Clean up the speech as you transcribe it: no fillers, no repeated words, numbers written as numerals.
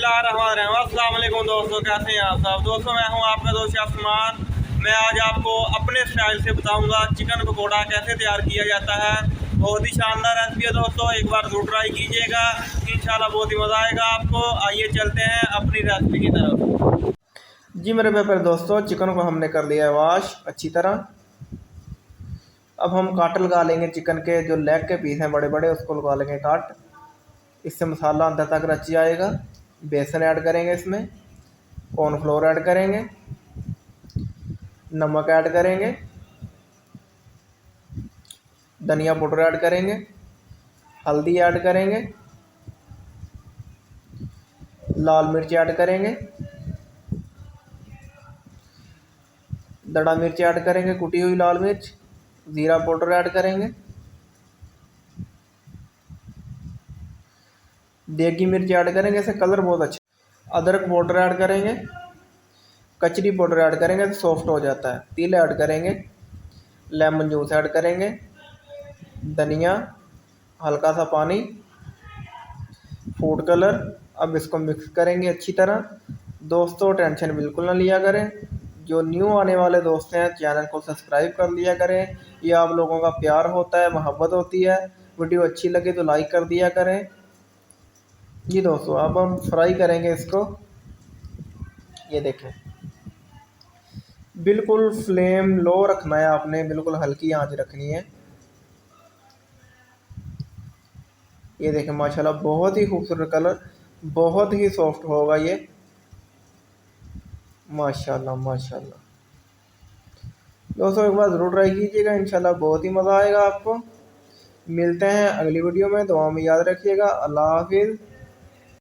बिस्मिल्लाहिर्रहमानिर्रहीम। अस्सलाम वालेकुम दोस्तों, कैसे हैं आप सब। दोस्तों मैं हूं आपका दोस्त आसमान। मैं आज आपको अपने स्टाइल से बताऊंगा चिकन पकौड़ा कैसे तैयार किया जाता है। बहुत ही शानदार रेसिपी है दोस्तों, एक बार ज़रूर ट्राई कीजिएगा, इंशाल्लाह बहुत ही मज़ा आएगा आपको। आइए चलते हैं अपनी रेसिपी की तरफ। जी मेरे प्यारे दोस्तों, चिकन को हमने कर लिया है वॉश अच्छी तरह। अब हम काट लगा लेंगे चिकन के, जो लेग के पीस हैं बड़े बड़े उसको लगा लेंगे काट। इससे मसाला अंदर तक रच जाएगा। बेसन ऐड करेंगे, इसमें कॉर्नफ्लोर ऐड करेंगे, नमक ऐड करेंगे, धनिया पाउडर ऐड करेंगे, हल्दी ऐड करेंगे, लाल मिर्च ऐड करेंगे, दड़ा मिर्च ऐड करेंगे, कुटी हुई लाल मिर्च, ज़ीरा पाउडर ऐड करेंगे, देगी मिर्च ऐड करेंगे, इससे कलर बहुत अच्छा। अदरक पाउडर ऐड करेंगे, कचरी पाउडर ऐड करेंगे तो सॉफ्ट हो जाता है। तिल ऐड करेंगे, लेमन जूस ऐड करेंगे, धनिया, हल्का सा पानी, फूड कलर। अब इसको मिक्स करेंगे अच्छी तरह। दोस्तों टेंशन बिल्कुल ना लिया करें, जो न्यू आने वाले दोस्त हैं चैनल को सब्सक्राइब कर लिया करें। ये आप लोगों का प्यार होता है, मोहब्बत होती है। वीडियो अच्छी लगे तो लाइक कर दिया करें। जी दोस्तों अब हम फ्राई करेंगे इसको। ये देखें, बिल्कुल फ्लेम लो रखना है आपने, बिल्कुल हल्की आंच रखनी है। ये देखें माशाल्लाह बहुत ही खूबसूरत कलर, बहुत ही सॉफ्ट होगा ये, माशाल्लाह माशाल्लाह। दोस्तों एक बार ज़रूर ट्राई कीजिएगा, इंशाल्लाह बहुत ही मज़ा आएगा आपको। मिलते हैं अगली वीडियो में, दुआ में याद रखिएगा। अल्लाह हाफिज़।